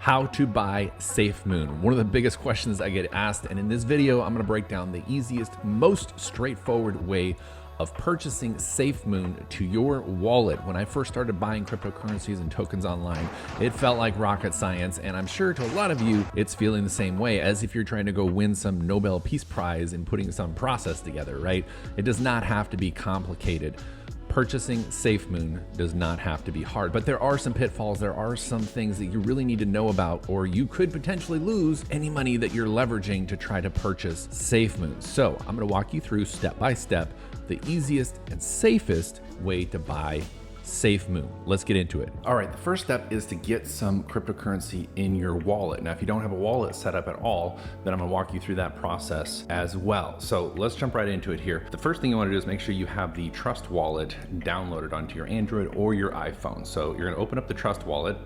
How to buy Safemoon. One of the biggest questions I get asked, and in this video, I'm gonna break down the easiest, most straightforward way of purchasing Safemoon to your wallet. When I first started buying cryptocurrencies and tokens online, it felt like rocket science, and I'm sure to a lot of you, it's feeling the same way, as if you're trying to go win some Nobel Peace Prize and putting some process together, right? It does not have to be complicated. Purchasing Safemoon does not have to be hard, but there are some pitfalls. There are some things that you really need to know about, or you could potentially lose any money that you're leveraging to try to purchase Safemoon. So I'm gonna walk you through step by step the easiest and safest way to buy Safemoon. Let's get into it. All right, the first step is to get some cryptocurrency in your wallet. Now, if you don't have a wallet set up at all, then I'm gonna walk you through that process as well. So let's jump right into it here. The first thing you wanna do is make sure you have the Trust Wallet downloaded onto your Android or your iPhone. So you're gonna open up the Trust Wallet,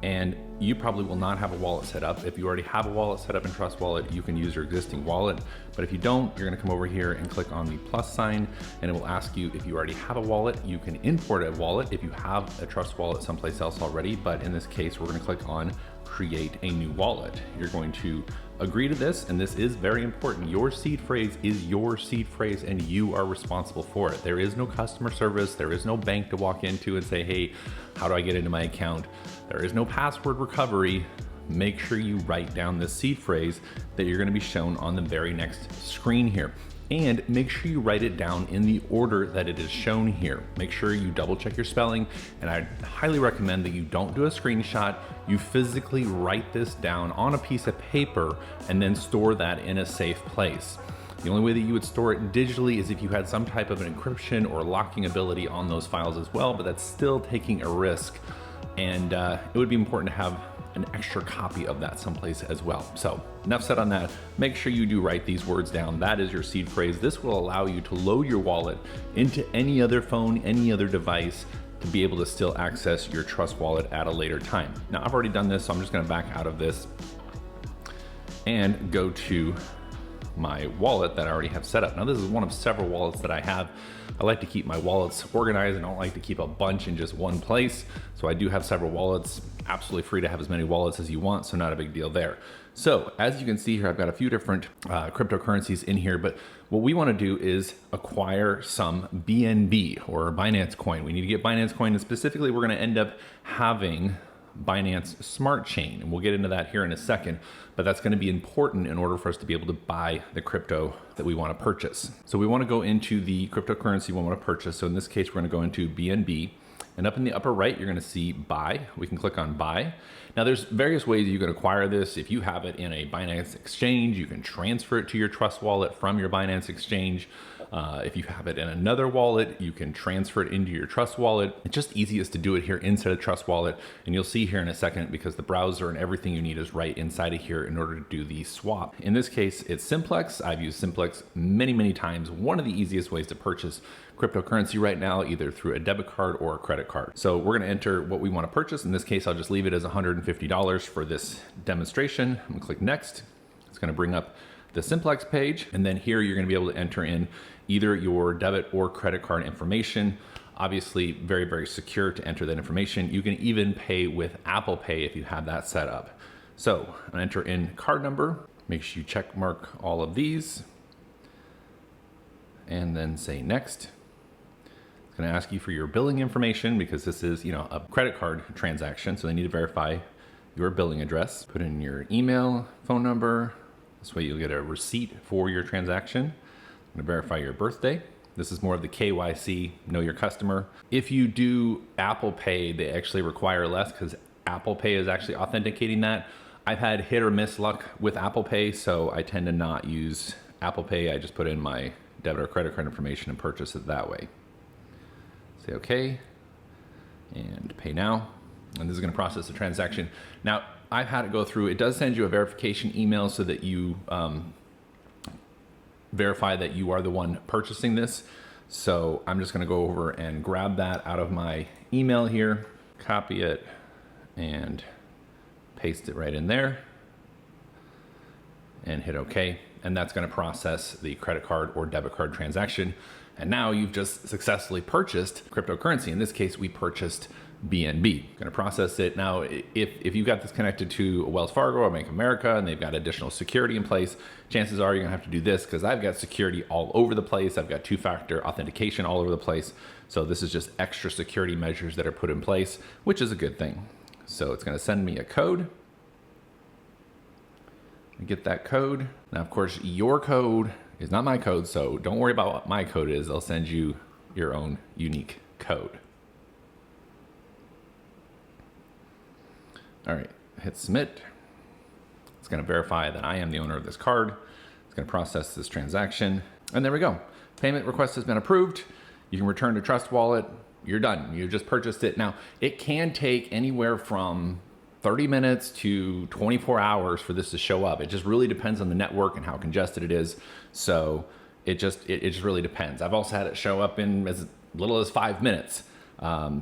and you probably will not have a wallet set up. If you already have a wallet set up in Trust Wallet, you can use your existing wallet. But if you don't, you're gonna come over here and click on the plus sign, and it will ask you if you already have a wallet. You can import a wallet if you have a Trust Wallet someplace else already, but in this case, we're gonna click on create a new wallet. You're going to agree to this, and this is very important. Your seed phrase is your seed phrase, and you are responsible for it. There is no customer service. There is no bank to walk into and say, hey, how do I get into my account? There is no password recovery. Make sure you write down this seed phrase that you're gonna be shown on the very next screen here. And make sure you write it down in the order that it is shown here. Make sure you double check your spelling, and I highly recommend that you don't do a screenshot. You physically write this down on a piece of paper and then store that in a safe place. The only way that you would store it digitally is if you had some type of an encryption or locking ability on those files as well, but that's still taking a risk. And it would be important to have an extra copy of that someplace as well. So enough said on that. Make sure you do write these words down. That is your seed phrase. This will allow you to load your wallet into any other phone, any other device, to be able to still access your Trust Wallet at a later time. Now, I've already done this, so I'm just gonna back out of this and go to my wallet that I already have set up. Now, this is one of several wallets that I have. I like to keep my wallets organized. I don't like to keep a bunch in just one place. So I do have several wallets. Absolutely free to have as many wallets as you want, so not a big deal there. So as you can see here, I've got a few different cryptocurrencies in here, but what we wanna do is acquire some BNB, or Binance Coin. We need to get Binance Coin, and specifically we're gonna end up having Binance Smart Chain, and we'll get into that here in a second, but that's going to be important in order for us to be able to buy the crypto that we want to purchase. So we want to go into the cryptocurrency we want to purchase. So in this case, we're going to go into BNB, and up in the upper right, you're going to see buy. We can click on buy. Now there's various ways you can acquire this. If you have it in a Binance exchange, you can transfer it to your Trust Wallet from your Binance exchange. If you have it in another wallet, you can transfer it into your Trust Wallet. It's just easiest to do it here inside of Trust Wallet. And you'll see here in a second, because the browser and everything you need is right inside of here in order to do the swap. In this case, it's Simplex. I've used Simplex many, many times. One of the easiest ways to purchase cryptocurrency right now, either through a debit card or a credit card. So we're gonna enter what we wanna purchase. In this case, I'll just leave it as $150 for this demonstration. I'm gonna click next. It's gonna bring up the Simplex page, and then here you're gonna be able to enter in either your debit or credit card information. Obviously, very, very secure to enter that information. You can even pay with Apple Pay if you have that set up. So I'm gonna enter in card number. Make sure you check mark all of these, and then say next. It's gonna ask you for your billing information, because this is, a credit card transaction, so they need to verify your billing address. Put in your email, phone number. This way you'll get a receipt for your transaction. I'm gonna verify your birthday. This is more of the KYC, know your customer. If you do Apple Pay, they actually require less, because Apple Pay is actually authenticating that. I've had hit or miss luck with Apple Pay, so I tend to not use Apple Pay. I just put in my debit or credit card information and purchase it that way. Say okay, and pay now. And this is gonna process the transaction. Now, I've had it go through. It does send you a verification email so that you verify that you are the one purchasing this. So I'm just gonna go over and grab that out of my email here, copy it, and paste it right in there, and hit okay. And that's gonna process the credit card or debit card transaction. And now you've just successfully purchased cryptocurrency. In this case, we purchased BNB. Going to process it. Now, if you've got this connected to Wells Fargo or Bank of America and they've got additional security in place, chances are you're going to have to do this because I've got security all over the place. I've got two-factor authentication all over the place. So this is just extra security measures that are put in place, which is a good thing. So it's going to send me a code. I get that code. Now, of course, your code is not my code, so don't worry about what my code is. They'll send you your own unique code. All right, hit submit. It's gonna verify that I am the owner of this card. It's gonna process this transaction, and there we go. Payment request has been approved. You can return to Trust Wallet. You're done. You just purchased it. Now, it can take anywhere from 30 minutes to 24 hours for this to show up. It just really depends on the network and how congested it is. So it just really depends. I've also had it show up in as little as 5 minutes.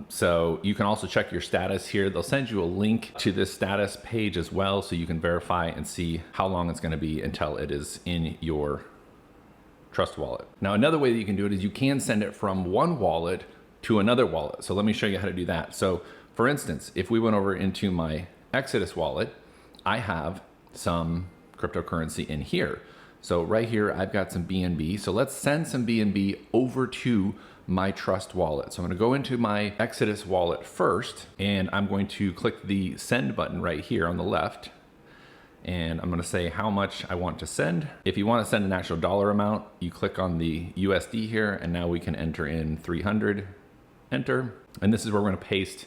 So you can also check your status here. They'll send you a link to this status page as well, so you can verify and see how long it's going to be until it is in your Trust Wallet. Now, another way that you can do it is you can send it from one wallet to another wallet. So let me show you how to do that. So for instance, if we went over into my Exodus wallet, I have some cryptocurrency in here. So right here, I've got some BNB. So let's send some BNB over to my Trust Wallet. So I'm gonna go into my Exodus wallet first, and I'm going to click the send button right here on the left. And I'm gonna say how much I want to send. If you wanna send an actual dollar amount, you click on the USD here, and now we can enter in 300, enter. And this is where we're gonna paste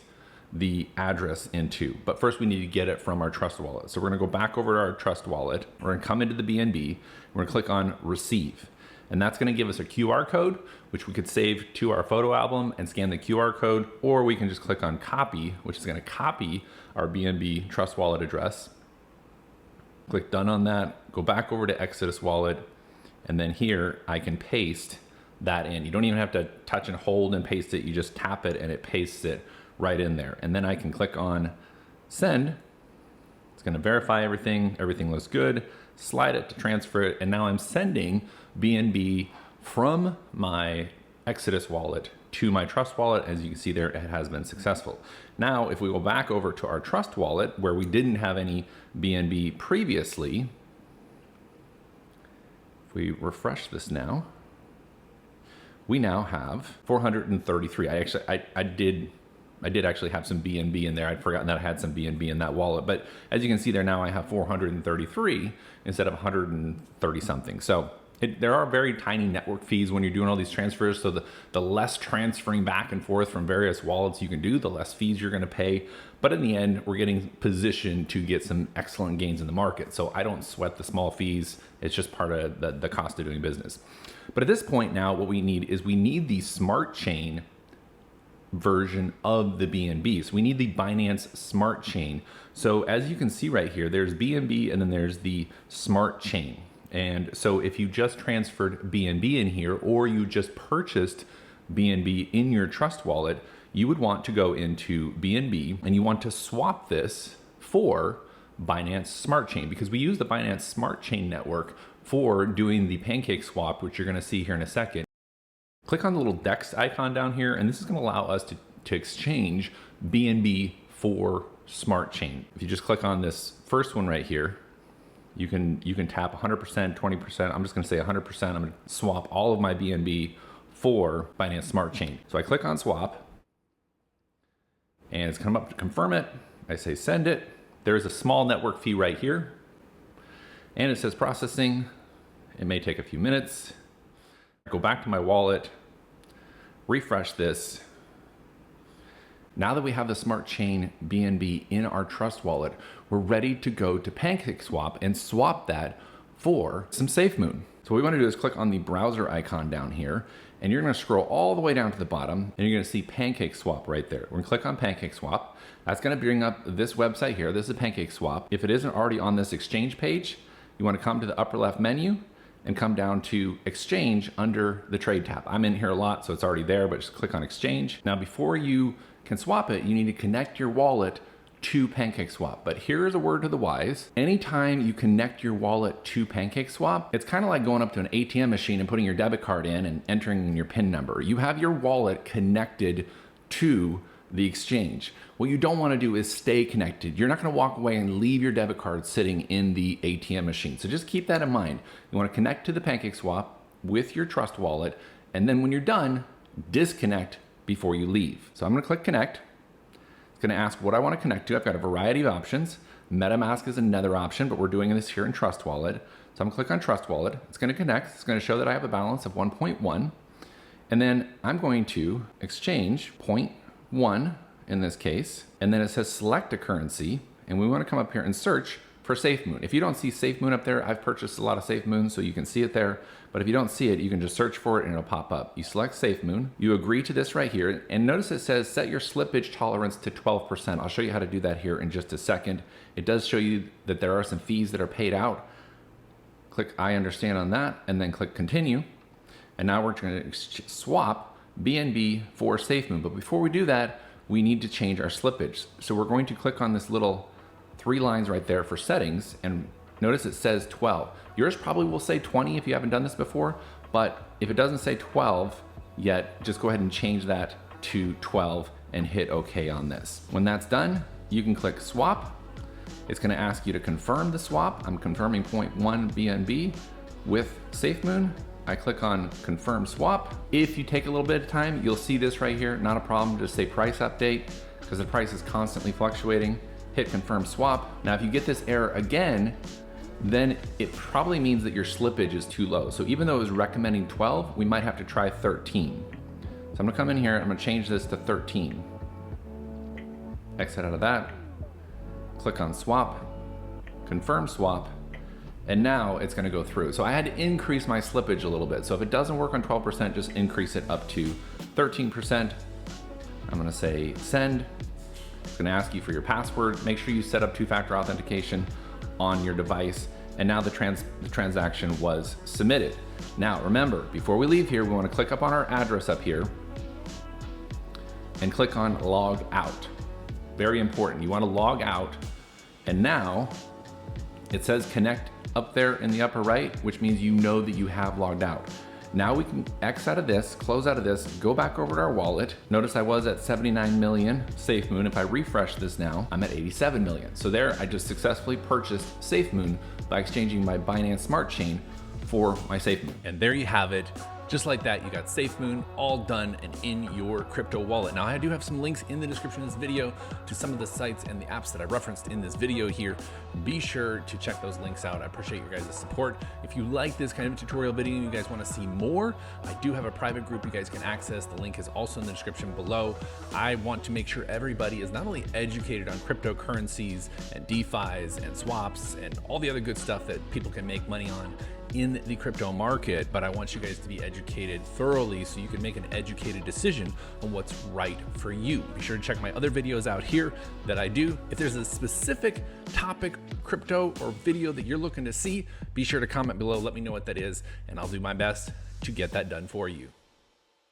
the address into. But first we need to get it from our Trust Wallet. So we're gonna go back over to our Trust Wallet. We're gonna come into the BNB. We're gonna click on receive. And that's gonna give us a QR code, which we could save to our photo album and scan the QR code, or we can just click on copy, which is gonna copy our BNB Trust Wallet address. Click done on that, go back over to Exodus Wallet, and then here I can paste that in. You don't even have to touch and hold and paste it, you just tap it and it pastes it right in there. And then I can click on send. It's gonna verify everything looks good, slide it to transfer it, and now I'm sending BNB from my Exodus wallet to my Trust Wallet. As you can see there, it has been successful. Now, if we go back over to our Trust Wallet where we didn't have any BNB previously, if we refresh this now, we now have 433. I did actually have some BNB in there. I'd forgotten that I had some BNB in that wallet. But as you can see there now, I have 433 instead of 130 something. So there are very tiny network fees when you're doing all these transfers. So the less transferring back and forth from various wallets you can do, the less fees you're gonna pay. But in the end, we're getting positioned to get some excellent gains in the market. So I don't sweat the small fees. It's just part of the cost of doing business. But at this point now, what we need is the smart chain version of the BNB. So we need the Binance Smart Chain. So as you can see right here, there's BNB and then there's the Smart Chain. And so if you just transferred BNB in here, or you just purchased BNB in your Trust Wallet, you would want to go into BNB and you want to swap this for Binance Smart Chain, because we use the Binance Smart Chain network for doing the pancake swap, which you're going to see here in a second. Click on the little DEX icon down here, and this is going to allow us to exchange BNB for Smart Chain. If you just click on this first one right here, you can tap 100%, 20%. I'm just going to say 100%. I'm going to swap all of my BNB for Binance Smart Chain. So I click on swap, and it's come up to confirm it. I say send it. There's a small network fee right here, and it says processing. It may take a few minutes. Go back to my wallet, refresh this. Now that we have the Smart Chain BNB in our Trust Wallet, we're ready to go to PancakeSwap and swap that for some SafeMoon. So what we want to do is click on the browser icon down here, and you're going to scroll all the way down to the bottom, and you're going to see PancakeSwap right there. We're going to click on PancakeSwap. That's going to bring up this website here. This is PancakeSwap. If it isn't already on this exchange page, you want to come to the upper left menu and come down to exchange under the trade tab. I'm in here a lot, so it's already there, but just click on exchange. Now, before you can swap it, you need to connect your wallet to PancakeSwap. But here is a word to the wise. Anytime you connect your wallet to PancakeSwap, it's kind of like going up to an ATM machine and putting your debit card in and entering your PIN number. You have your wallet connected to the exchange. What you don't want to do is stay connected. You're not going to walk away and leave your debit card sitting in the ATM machine. So just keep that in mind. You want to connect to the PancakeSwap with your Trust wallet, and then when you're done, disconnect before you leave. So I'm going to click connect. It's going to ask what I want to connect to. I've got a variety of options. MetaMask is another option, but we're doing this here in Trust Wallet. So I'm going to click on Trust Wallet. It's going to connect. It's going to show that I have a balance of 1.1. And then I'm going to exchange 0.1 in this case. And then it says select a currency. And we want to come up here and search for SafeMoon. If you don't see SafeMoon up there, I've purchased a lot of SafeMoon, so you can see it there. But if you don't see it, you can just search for it and it'll pop up. You select SafeMoon, you agree to this right here, and notice it says set your slippage tolerance to 12%. I'll show you how to do that here in just a second. It does show you that there are some fees that are paid out. Click I understand on that, and then click continue. And now we're going to swap BNB for SafeMoon. But before we do that, we need to change our slippage. So we're going to click on this little 3 lines right there for settings, and notice it says 12. Yours probably will say 20 if you haven't done this before, but if it doesn't say 12 yet, just go ahead and change that to 12 and hit OK on this. When that's done, you can click swap. It's going to ask you to confirm the swap. I'm confirming 0.1 BNB with SafeMoon. I click on confirm swap. If you take a little bit of time, you'll see this right here. Not a problem, just say price update because the price is constantly fluctuating. Hit confirm swap. Now, if you get this error again, then it probably means that your slippage is too low. So even though it was recommending 12, we might have to try 13. So I'm gonna come in here, I'm gonna change this to 13. Exit out of that, click on swap, confirm swap, and now it's gonna go through. So I had to increase my slippage a little bit. So if it doesn't work on 12%, just increase it up to 13%. I'm gonna say send. It's gonna ask you for your password. Make sure you set up 2-factor authentication on your device. And now the transaction was submitted. Now remember, before we leave here, we wanna click up on our address up here and click on log out. Very important, you wanna log out. And now it says connect up there in the upper right, which means you know that you have logged out. Now we can X out of this, close out of this, go back over to our wallet. Notice I was at 79 million SafeMoon. If I refresh this now, I'm at 87 million. So there, I just successfully purchased SafeMoon by exchanging my Binance Smart Chain for my SafeMoon. And there you have it. Just like that, you got SafeMoon all done and in your crypto wallet. Now, I do have some links in the description of this video to some of the sites and the apps that I referenced in this video here. Be sure to check those links out. I appreciate your guys' support. If you like this kind of tutorial video and you guys want to see more, I do have a private group you guys can access. The link is also in the description below. I want to make sure everybody is not only educated on cryptocurrencies and DeFis and swaps and all the other good stuff that people can make money on in the crypto market, but I want you guys to be educated thoroughly so you can make an educated decision on what's right for you. Be sure to check my other videos out here that I do. If there's a specific topic, crypto or video that you're looking to see, be sure to comment below, let me know what that is, and I'll do my best to get that done for you.